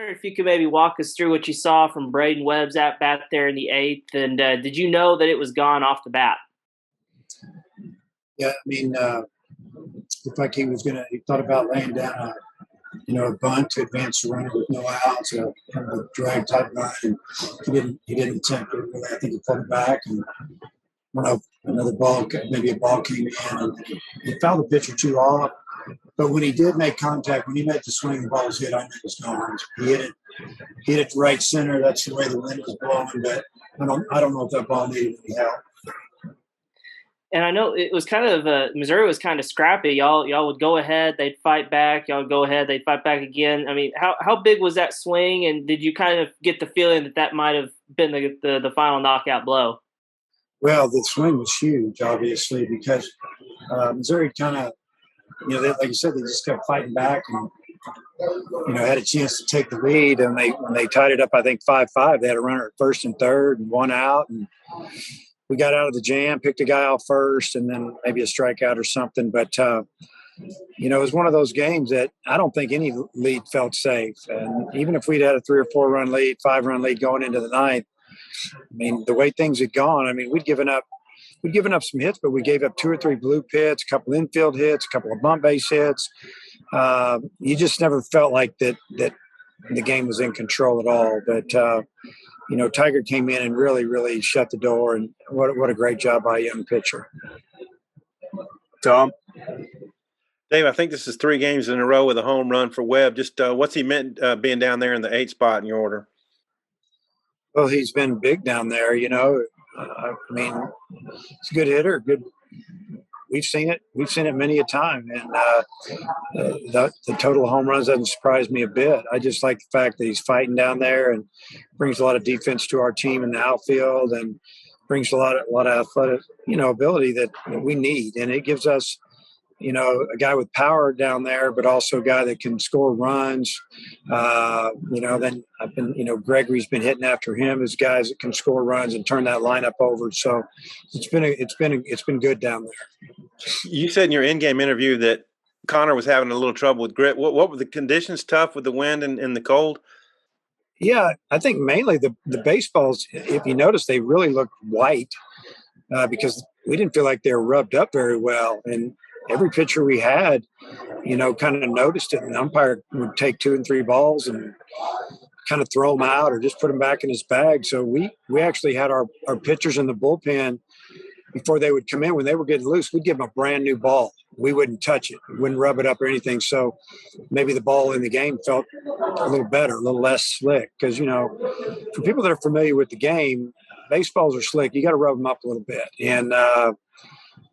wonder if you could maybe walk us through what you saw from Braydon Webb's at bat there in the eighth, and did you know that it was gone off the bat? Yeah, I mean, looked like he thought about laying down a bunt to advance the runner with no outs, kind of a drag type bunt, and he didn't attempt it really. I think he pulled it back and went up another ball, maybe a ball came in, and he fouled the pitcher too off. But when he did make contact, when he made the swing, the ball was hit. I knew it was gone. He hit it to right center. That's the way the wind was blowing. But I don't know if that ball needed any help. And I know it was kind of Missouri was kind of scrappy. Y'all would go ahead, they'd fight back. Y'all would go ahead, they'd fight back again. I mean, how big was that swing? And did you kind of get the feeling that might have been the final knockout blow? Well, the swing was huge, obviously, because Missouri kind of, like you said, they just kept fighting back and had a chance to take the lead. And when they tied it up, I think 5-5. They had a runner at first and third and one out, and we got out of the jam, picked a guy off first, and then maybe a strikeout or something. But, it was one of those games that I don't think any lead felt safe. And even if we'd had a 3 or 4 run lead, 5-run lead going into the ninth, I mean, the way things had gone, I mean, we'd given up some hits, but we gave up 2 or 3 bloop hits, a couple infield hits, a couple of bunt base hits. You just never felt like that the game was in control at all. But, Tiger came in and really, really shut the door, and what a great job by a young pitcher. Tom? Dave, I think this is 3 games in a row with a home run for Webb. Just what's he meant being down there in the 8th spot in your order? Well, he's been big down there, I mean, he's a good hitter. We've seen it many a time, and the total home runs doesn't surprise me a bit. I just like the fact that he's fighting down there and brings a lot of defense to our team in the outfield, and brings a lot of athletic, ability that we need, and it gives us, a guy with power down there, but also a guy that can score runs. Then I've been, Gregory's been hitting after him as guys that can score runs and turn that lineup over. So it's been good down there. You said in your in-game interview that Connor was having a little trouble with grip. What were the conditions tough with the wind and the cold? Yeah, I think mainly the baseballs, if you notice, they really looked white because we didn't feel like they were rubbed up very well. And every pitcher we had, kind of noticed it. And the umpire would take 2 and 3 balls and kind of throw them out or just put them back in his bag. So we actually had our pitchers in the bullpen before they would come in. When they were getting loose, we'd give them a brand new ball. We wouldn't touch it. We wouldn't rub it up or anything. So maybe the ball in the game felt a little better, a little less slick. Because, for people that are familiar with the game, baseballs are slick. You got to rub them up a little bit. And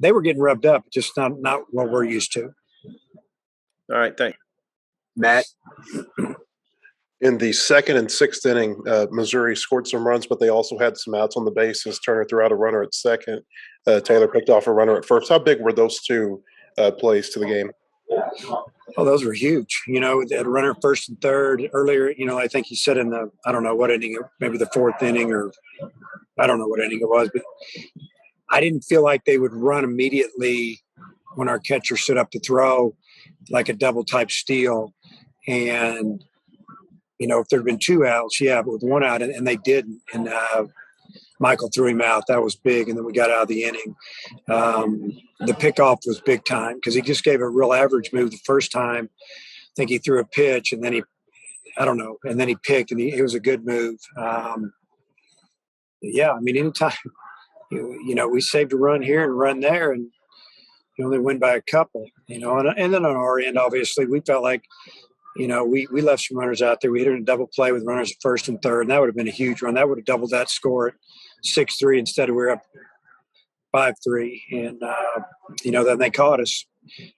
they were getting rubbed up, just not what we're used to. All right, thanks. Matt? In the 2nd and 6th inning, Missouri scored some runs, but they also had some outs on the bases. Turner threw out a runner at second. Taylor picked off a runner at first. How big were those 2 plays to the game? Oh, those were huge. They had a runner first and third earlier. I think he said in I don't know what inning, maybe the 4th inning, or I don't know what inning it was, but I didn't feel like they would run immediately when our catcher stood up to throw, like a double type steal. And, if there'd been 2 outs, but with 1 out, and they didn't. And Michael threw him out. That was big. And then we got out of the inning. The pickoff was big time because he just gave a real average move the first time. I think he threw a pitch, and then he picked, and it was a good move. Anytime, we saved a run here and a run there, and you only win by a couple, and then on our end, obviously, we felt like, we left some runners out there. We hit in a double play with runners at first and third, and that would have been a huge run. That would have doubled that score at 6-3 instead of we were up 5-3. And, then they caught us.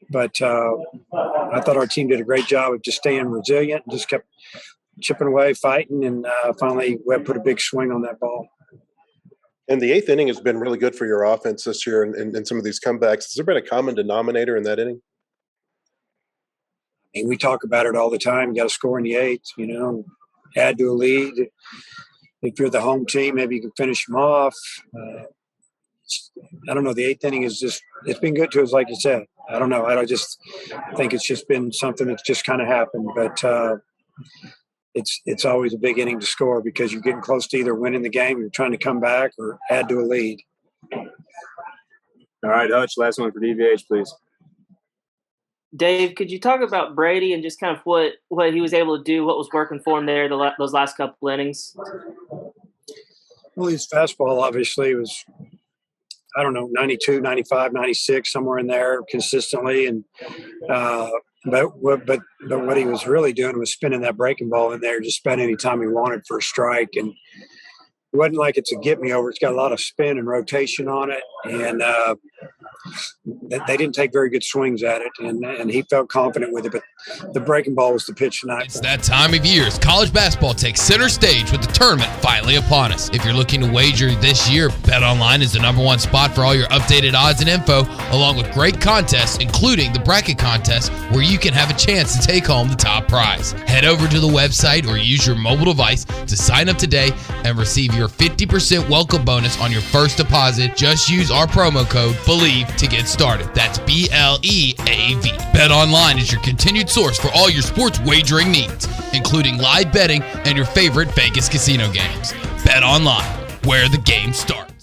But I thought our team did a great job of just staying resilient and just kept chipping away, fighting, and finally Webb put a big swing on that ball. And the 8th inning has been really good for your offense this year and some of these comebacks. Has there been a common denominator in that inning? And we talk about it all the time. You got to score in the 8th, add to a lead. If you're the home team, maybe you can finish them off. I don't know. The 8th inning it's been good to us, like you said. I don't know. I just think it's just been something that's just kind of happened. But, it's always a big inning to score because you're getting close to either winning the game, you're trying to come back, or add to a lead. All right, Hutch, last one for DVH, please. Dave, could you talk about Brady and just kind of what he was able to do, what was working for him there those last couple innings? Well, his fastball obviously was, I don't know, 92, 95, 96, somewhere in there consistently. And but what he was really doing was spinning that breaking ball in there just about any time he wanted for a strike. And it wasn't like it's a get me over. It's got a lot of spin and rotation on it. And they didn't take very good swings at it, and he felt confident with it, but the breaking ball was the pitch tonight. It's that time of year as college basketball takes center stage with the tournament finally upon us. If you're looking to wager this year, BetOnline is the #1 spot for all your updated odds and info, along with great contests, including the bracket contest, where you can have a chance to take home the top prize. Head over to the website or use your mobile device to sign up today and receive your 50% welcome bonus on your first deposit. Just use our promo code BELIEVE to get started. That's BLEAV. BetOnline is your continued source for all your sports wagering needs, including live betting and your favorite Vegas casino games. BetOnline, where the game starts.